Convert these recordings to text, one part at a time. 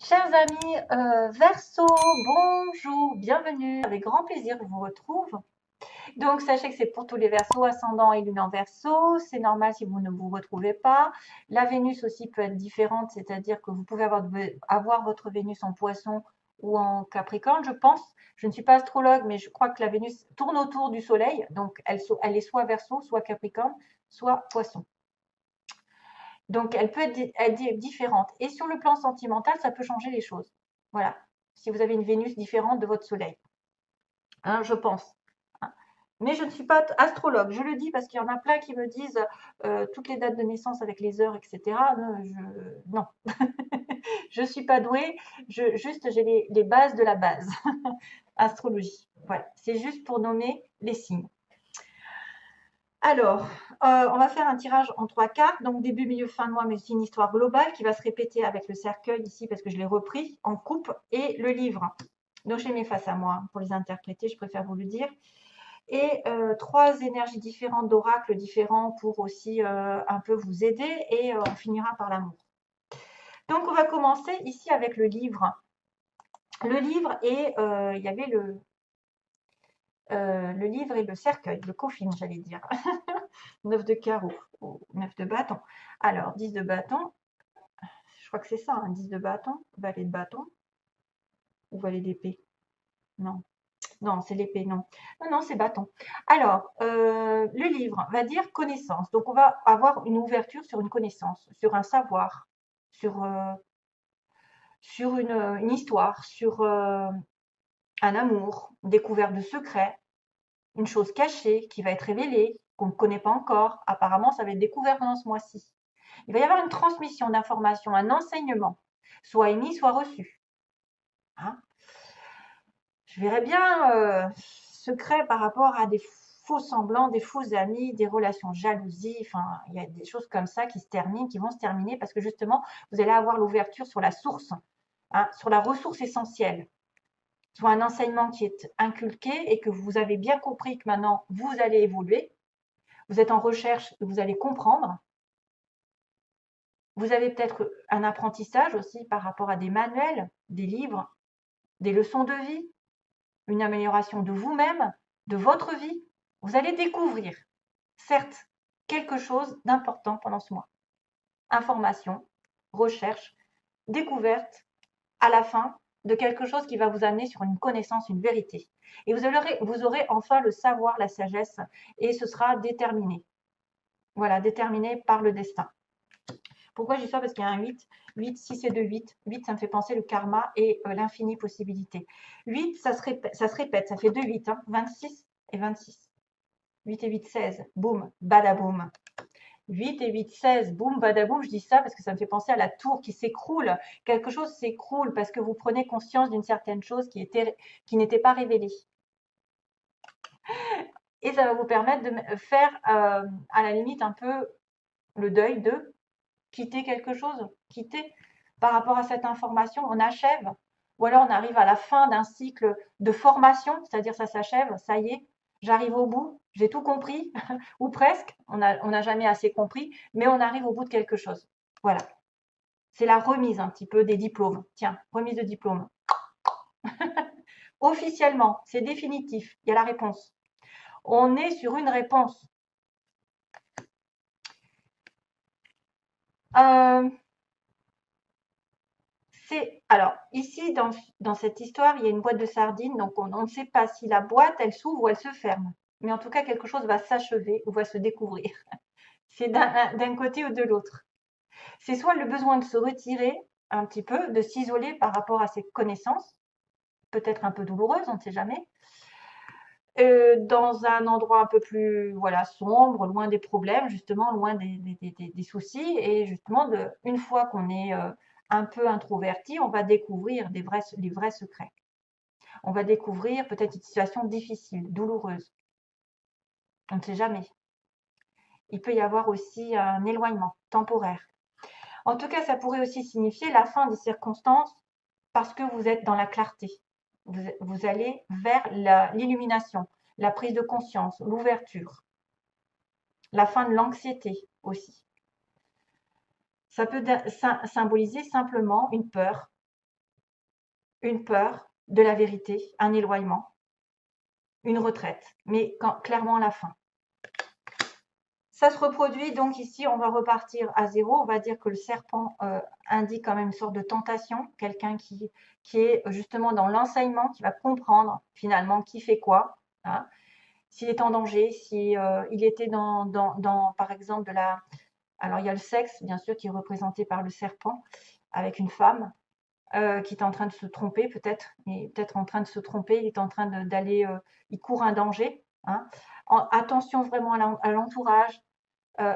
Chers amis Verseau, bonjour, bienvenue. Avec grand plaisir, je vous retrouve. Donc, sachez que c'est pour tous les Verseaux, ascendant et lune en Verseau. C'est normal si vous ne vous retrouvez pas. La Vénus aussi peut être différente, c'est-à-dire que vous pouvez avoir votre Vénus en Poisson ou en Capricorne, je pense. Je ne suis pas astrologue, mais je crois que la Vénus tourne autour du Soleil. Donc, elle est soit Verseau, soit Capricorne, soit Poisson. Donc, elle peut être différente. Et sur le plan sentimental, ça peut changer les choses. Voilà. Si vous avez une Vénus différente de votre Soleil, hein, je pense. Hein. Mais je ne suis pas astrologue. Je le dis parce qu'il y en a plein qui me disent toutes les dates de naissance avec les heures, etc. Non, je ne suis pas douée. Juste, j'ai les bases de la base. Astrologie. Voilà. C'est juste pour nommer les signes. Alors, on va faire un tirage en 3 cartes, donc début, milieu, fin de mois, mais c'est une histoire globale qui va se répéter avec le cercueil ici parce que je l'ai repris en coupe et le livre. Donc, je les mets face à moi pour les interpréter, je préfère vous le dire. Et 3 énergies différentes d'oracles différents pour aussi un peu vous aider et on finira par l'amour. Donc, on va commencer ici avec le livre. Le livre et il y avait le livre et le cercueil, le coffin, j'allais dire. 9 de carreau, 9 de bâton. Alors, 10 de bâton, je crois que c'est ça, hein, 10 de bâton, valet de bâton, ou valet d'épée. Non, non, c'est l'épée, non. Non, non, c'est bâton. Alors, le livre va dire connaissance. Donc, on va avoir une ouverture sur une connaissance, sur un savoir, sur une histoire, sur un amour, une découverte de secrets, une chose cachée qui va être révélée, qu'on ne connaît pas encore. Apparemment, ça va être découvert pendant ce mois-ci. Il va y avoir une transmission d'informations, un enseignement, soit émis, soit reçu. Hein. Je verrais bien secret par rapport à des faux semblants, des faux amis, des relations jalousie. Enfin, il y a des choses comme ça qui se terminent, qui vont se terminer parce que justement, vous allez avoir l'ouverture sur la source, hein, sur la ressource essentielle. Soit un enseignement qui est inculqué et que vous avez bien compris que maintenant vous allez évoluer. Vous êtes en recherche et vous allez comprendre. Vous avez peut-être un apprentissage aussi par rapport à des manuels, des livres, des leçons de vie, une amélioration de vous-même, de votre vie. Vous allez découvrir, certes, quelque chose d'important pendant ce mois. Information, recherche, découverte, à la fin de quelque chose qui va vous amener sur une connaissance, une vérité. Et vous aurez enfin le savoir, la sagesse, et ce sera déterminé. Voilà, déterminé par le destin. Pourquoi j'y ça? Parce qu'il y a un 8. 8, 6 et 2, 8. 8, ça me fait penser le karma et l'infini possibilité. 8, ça se répète, ça fait 2, 8. Hein, 26 et 26. 8 et 8, 16. Boum, badaboum. 8 et 8, 16. Boum, badaboum. Je dis ça parce que ça me fait penser à la tour qui s'écroule. Quelque chose s'écroule parce que vous prenez conscience d'une certaine chose qui n'était pas révélée. Et ça va vous permettre de faire, à la limite, un peu le deuil de quitter quelque chose, quitter par rapport à cette information, on achève, ou alors on arrive à la fin d'un cycle de formation, c'est-à-dire ça s'achève, ça y est, j'arrive au bout, j'ai tout compris, ou presque, on n'a jamais assez compris, mais on arrive au bout de quelque chose. Voilà. C'est la remise un petit peu des diplômes. Tiens, remise de diplôme. Officiellement, c'est définitif, il y a la réponse. On est sur une réponse. Alors, ici, dans cette histoire, il y a une boîte de sardines, donc on ne sait pas si la boîte, elle s'ouvre ou elle se ferme. Mais en tout cas, quelque chose va s'achever ou va se découvrir. C'est d'un côté ou de l'autre. C'est soit le besoin de se retirer un petit peu, de s'isoler par rapport à ses connaissances, peut-être un peu douloureuses, on ne sait jamais, dans un endroit un peu plus voilà, sombre, loin des problèmes, justement, loin des soucis. Et justement, une fois qu'on est un peu introverti, on va découvrir les vrais secrets. On va découvrir peut-être une situation difficile, douloureuse. On ne sait jamais. Il peut y avoir aussi un éloignement temporaire. En tout cas, ça pourrait aussi signifier la fin des circonstances parce que vous êtes dans la clarté. Vous allez vers l'illumination, la prise de conscience, l'ouverture, la fin de l'anxiété aussi. Ça peut symboliser simplement une peur, une peur de la vérité, un éloignement, une retraite, mais clairement à la fin. Ça se reproduit, donc ici, on va repartir à zéro. On va dire que le serpent indique quand même une sorte de tentation, quelqu'un qui est justement dans l'enseignement, qui va comprendre finalement qui fait quoi, hein. S'il est en danger, si il était par exemple, alors il y a le sexe, bien sûr, qui est représenté par le serpent, avec une femme qui est en train de se tromper, peut-être, mais peut-être en train de se tromper, il est en train d'aller, il court un danger, hein. Attention vraiment à l'entourage,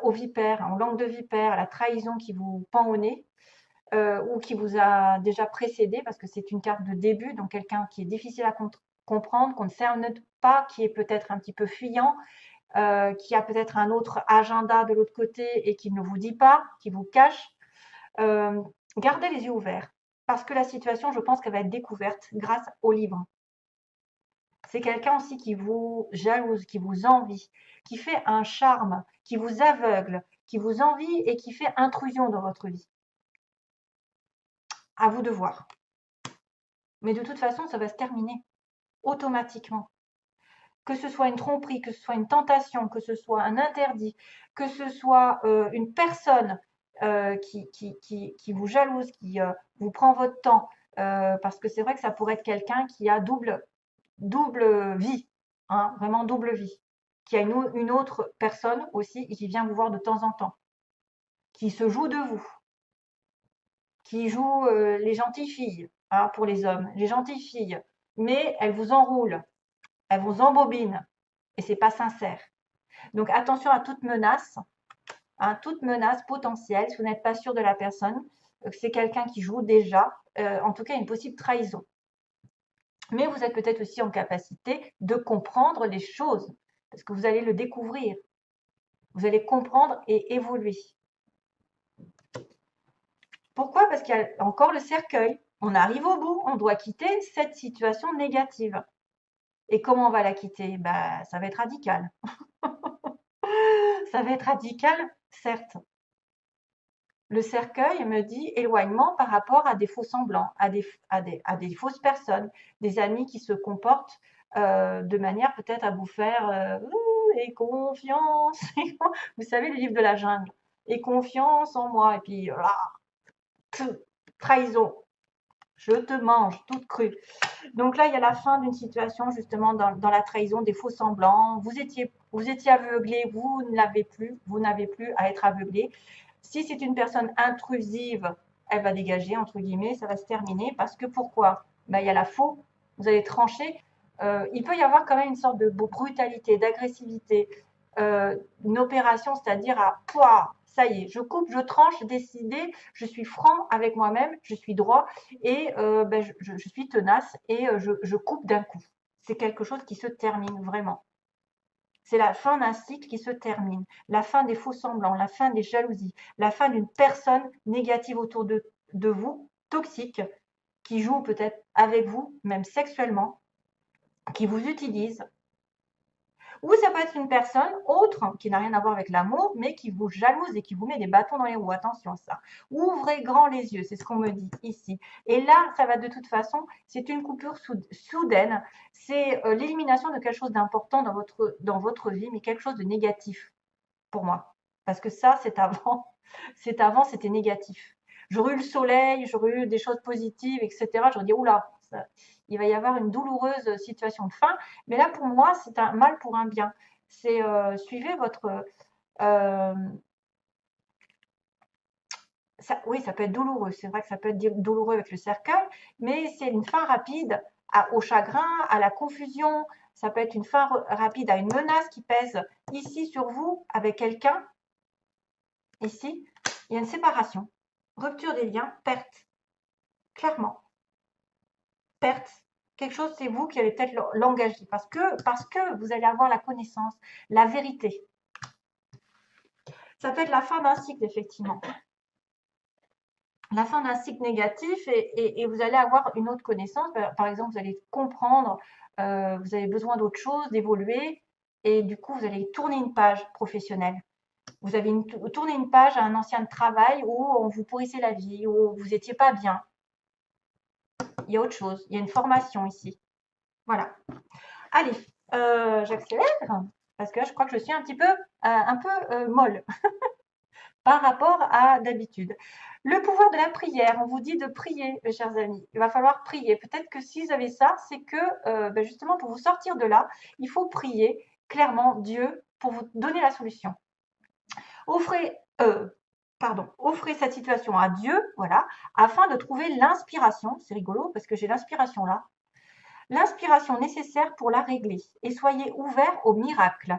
aux vipères, aux langues de vipère, à la trahison qui vous pend au nez ou qui vous a déjà précédé, parce que c'est une carte de début, donc quelqu'un qui est difficile à comprendre, qu'on ne cerne pas, qui est peut-être un petit peu fuyant, qui a peut-être un autre agenda de l'autre côté et qui ne vous dit pas, qui vous cache. Gardez les yeux ouverts, parce que la situation, je pense qu'elle va être découverte grâce au livre. C'est quelqu'un aussi qui vous jalouse, qui vous envie, qui fait un charme, qui vous aveugle, qui vous envie et qui fait intrusion dans votre vie. À vous de voir. Mais de toute façon, ça va se terminer automatiquement. Que ce soit une tromperie, que ce soit une tentation, que ce soit un interdit, que ce soit une personne qui vous jalouse, qui vous prend votre temps, parce que c'est vrai que ça pourrait être quelqu'un qui a double vie, hein, vraiment double vie, qui a une autre personne aussi et qui vient vous voir de temps en temps, qui se joue de vous, qui joue les gentilles filles, hein, pour les hommes, les gentilles filles, mais elles vous enroulent, elles vous embobinent et c'est pas sincère. Donc attention à toute menace, hein, toute menace potentielle, si vous n'êtes pas sûr de la personne, c'est quelqu'un qui joue déjà, en tout cas une possible trahison. Mais vous êtes peut-être aussi en capacité de comprendre les choses, parce que vous allez le découvrir. Vous allez comprendre et évoluer. Pourquoi? Parce qu'il y a encore le cercueil. On arrive au bout, on doit quitter cette situation négative. Et comment on va la quitter? Bah, ça va être radical. Ça va être radical, certes. Le cercueil me dit éloignement par rapport à des faux semblants, à des fausses personnes, des amis qui se comportent de manière peut-être à vous faire et confiance. Vous savez, le livre de la jungle. Et confiance en moi. Et puis, trahison. Je te mange toute crue. Donc là, il y a la fin d'une situation justement dans la trahison, des faux semblants. Vous étiez aveuglé, vous n'avez plus à être aveuglé. Si c'est une personne intrusive, elle va dégager, entre guillemets, ça va se terminer. Parce que pourquoi? Ben, il y a la faux, vous allez trancher. Il peut y avoir quand même une sorte de brutalité, d'agressivité, une opération, c'est-à-dire à pouah, ça y est, je coupe, je tranche, décidé, je suis franc avec moi-même, je suis droit et ben, je suis tenace et je coupe d'un coup. C'est quelque chose qui se termine vraiment. C'est la fin d'un cycle qui se termine, la fin des faux semblants, la fin des jalousies, la fin d'une personne négative autour de vous, toxique, qui joue peut-être avec vous, même sexuellement, qui vous utilise. Ou ça peut être une personne autre qui n'a rien à voir avec l'amour, mais qui vous jalouse et qui vous met des bâtons dans les roues. Attention à ça. Ouvrez grand les yeux, c'est ce qu'on me dit ici. Et là, ça va de toute façon, c'est une coupure soudaine. C'est l'élimination de quelque chose d'important dans votre vie, mais quelque chose de négatif pour moi. Parce que ça, c'est avant. C'était négatif. J'aurais eu le soleil, j'aurais eu des choses positives, etc. J'aurais dit, oula, il va y avoir une douloureuse situation de fin. Mais là, pour moi, c'est un mal pour un bien. C'est suivez votre. euh, oui, ça peut être douloureux. C'est vrai que ça peut être douloureux avec le cercueil, mais c'est une fin rapide au chagrin, à la confusion. Ça peut être une fin rapide à une menace qui pèse ici sur vous avec quelqu'un. Ici, il y a une séparation, rupture des liens, perte. Clairement, perte. Quelque chose, c'est vous qui allez peut-être l'engager parce que vous allez avoir la connaissance, la vérité. Ça peut être la fin d'un cycle, effectivement. La fin d'un cycle négatif et vous allez avoir une autre connaissance. Par exemple, vous allez comprendre, vous avez besoin d'autre chose, d'évoluer et du coup, vous allez tourner une page professionnelle. Vous avez tourné une page à un ancien travail où on vous pourrissait la vie, où vous n'étiez pas bien. il y a autre chose. Il y a une formation ici. Voilà. Allez, j'accélère parce que je crois que je suis un petit peu, molle par rapport à d'habitude. Le pouvoir de la prière, on vous dit de prier, mes chers amis. Il va falloir prier. Peut-être que si vous avez ça, c'est que justement pour vous sortir de là, il faut prier clairement Dieu pour vous donner la solution. Offrez, offrez cette situation à Dieu, voilà, afin de trouver l'inspiration. C'est rigolo parce que j'ai l'inspiration là. L'inspiration nécessaire pour la régler. Et soyez ouverts au miracle.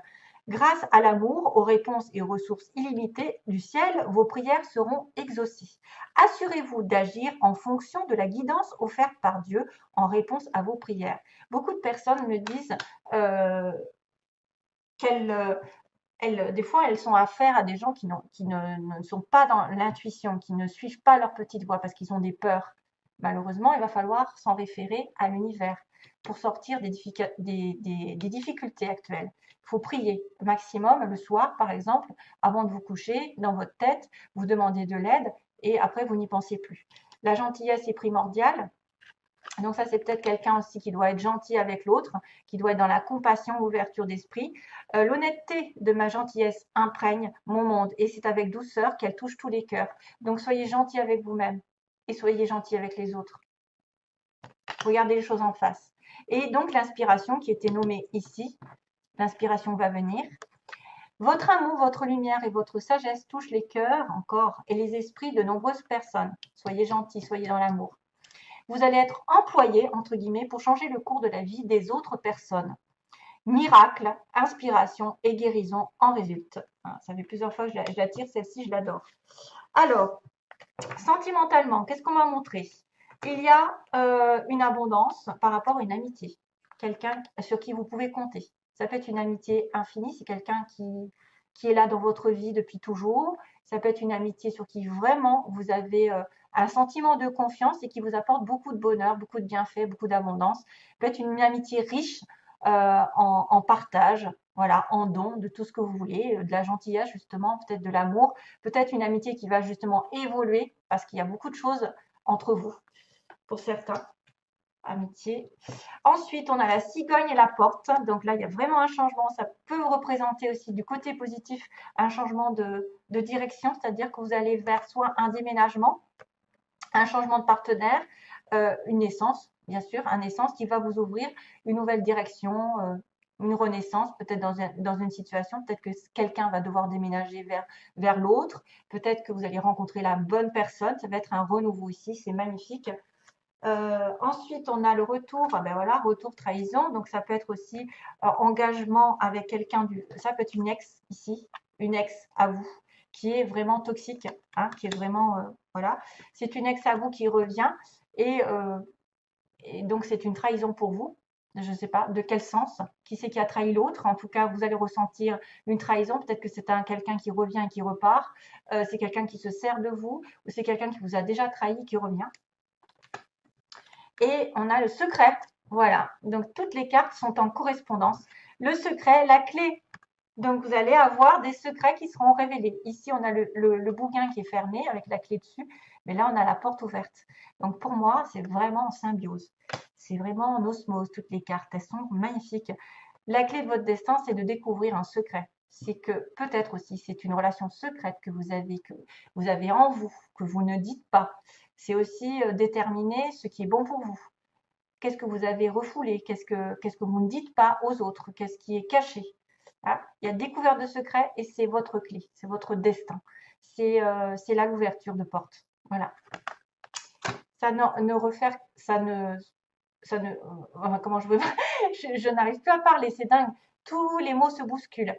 Grâce à l'amour, aux réponses et aux ressources illimitées du ciel, vos prières seront exaucées. Assurez-vous d'agir en fonction de la guidance offerte par Dieu en réponse à vos prières. Beaucoup de personnes me disent des fois, elles sont affaire à des gens qui ne sont pas dans l'intuition, qui ne suivent pas leur petite voix parce qu'ils ont des peurs. Malheureusement, il va falloir s'en référer à l'univers pour sortir des difficultés actuelles. Il faut prier maximum le soir, par exemple, avant de vous coucher, dans votre tête, vous demandez de l'aide et après, vous n'y pensez plus. La gentillesse est primordiale. Donc ça, c'est peut-être quelqu'un aussi qui doit être gentil avec l'autre, qui doit être dans la compassion, l'ouverture d'esprit. L'honnêteté de ma gentillesse imprègne mon monde et c'est avec douceur qu'elle touche tous les cœurs. Donc soyez gentil avec vous-même et soyez gentil avec les autres. Regardez les choses en face. Et donc l'inspiration qui était nommée ici, l'inspiration va venir. Votre amour, votre lumière et votre sagesse touchent les cœurs encore et les esprits de nombreuses personnes. Soyez gentils, soyez dans l'amour. Vous allez être employé, entre guillemets, pour changer le cours de la vie des autres personnes. Miracle, inspiration et guérison en résultent. Ça fait plusieurs fois que je la tire, celle-ci, je l'adore. Alors, sentimentalement, qu'est-ce qu'on m'a montré? Il y a une abondance par rapport à une amitié. Quelqu'un sur qui vous pouvez compter. Ça peut être une amitié infinie, c'est quelqu'un qui est là dans votre vie depuis toujours. Ça peut être une amitié sur qui vraiment vous avez un sentiment de confiance et qui vous apporte beaucoup de bonheur, beaucoup de bienfaits, beaucoup d'abondance. Ça peut être une amitié riche en partage, voilà, en don de tout ce que vous voulez, de la gentillesse justement, peut-être de l'amour, peut-être une amitié qui va justement évoluer parce qu'il y a beaucoup de choses entre vous, pour certains. Amitié. Ensuite, on a la cigogne et la porte. Donc là, il y a vraiment un changement. Ça peut représenter aussi du côté positif un changement de direction, c'est-à-dire que vous allez vers soit un déménagement, un changement de partenaire, une naissance, bien sûr, une naissance qui va vous ouvrir une nouvelle direction, une renaissance, peut-être dans une situation, peut-être que quelqu'un va devoir déménager vers l'autre, peut-être que vous allez rencontrer la bonne personne, ça va être un renouveau ici, c'est magnifique. Ensuite, on a le retour, voilà, retour trahison. Donc, ça peut être aussi engagement avec quelqu'un ça peut être une ex ici, une ex à vous, qui est vraiment toxique, hein, qui est vraiment, voilà. C'est une ex à vous qui revient et donc c'est une trahison pour vous. Je ne sais pas de quel sens, qui c'est qui a trahi l'autre. En tout cas, vous allez ressentir une trahison. Peut-être que c'est quelqu'un qui revient et qui repart. C'est quelqu'un qui se sert de vous ou c'est quelqu'un qui vous a déjà trahi qui revient. Et on a le secret. Voilà. Donc, toutes les cartes sont en correspondance. Le secret, la clé. Donc, vous allez avoir des secrets qui seront révélés. Ici, on a le bouquin qui est fermé avec la clé dessus. Mais là, on a la porte ouverte. Donc, pour moi, c'est vraiment en symbiose. C'est vraiment en osmose, toutes les cartes. Elles sont magnifiques. La clé de votre destin, c'est de découvrir un secret. C'est que peut-être aussi, c'est une relation secrète que vous avez en vous, que vous ne dites pas. C'est aussi déterminer ce qui est bon pour vous. Qu'est-ce que vous avez refoulé? Qu'est-ce que vous ne dites pas aux autres? Qu'est-ce qui est caché? Ah, il y a découverte de secrets et c'est votre clé, c'est votre destin. C'est là l'ouverture de porte. Voilà. Comment je veux je n'arrive plus à parler, c'est dingue. Tous les mots se bousculent.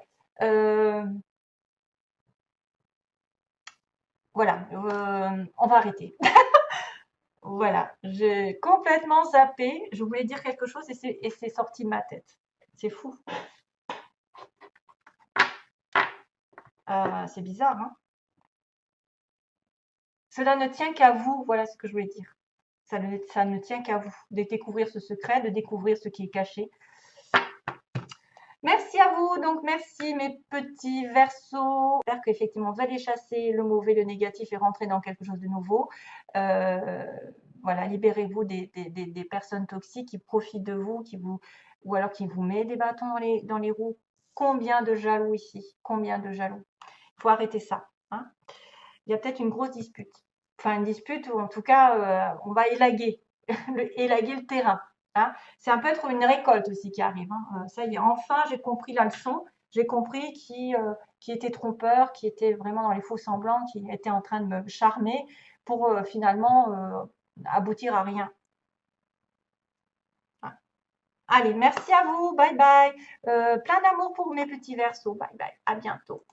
Voilà, on va arrêter. Voilà, j'ai complètement zappé. Je voulais dire quelque chose et c'est sorti de ma tête. C'est fou. C'est bizarre, hein? Cela ne tient qu'à vous, voilà ce que je voulais dire. Ça ne tient qu'à vous de découvrir ce secret, de découvrir ce qui est caché. Merci à vous, donc merci mes petits versos. J'espère qu'effectivement vous allez chasser le mauvais, le négatif et rentrer dans quelque chose de nouveau. Voilà, libérez-vous des personnes toxiques qui profitent de vous, ou alors qui vous mettent des bâtons dans les roues. Combien de jaloux ici? Combien de jaloux? Il faut arrêter ça, hein. Il y a peut-être une grosse dispute. Enfin, une dispute où en tout cas, on va élaguer, élaguer le terrain, hein. C'est un peu être une récolte aussi qui arrive, hein. Ça y est, enfin, j'ai compris la leçon. J'ai compris qui était trompeur, qui était vraiment dans les faux semblants, qui était en train de me charmer pour finalement aboutir à rien. Allez, merci à vous. Bye bye. Plein d'amour pour mes petits versos. Bye bye. À bientôt.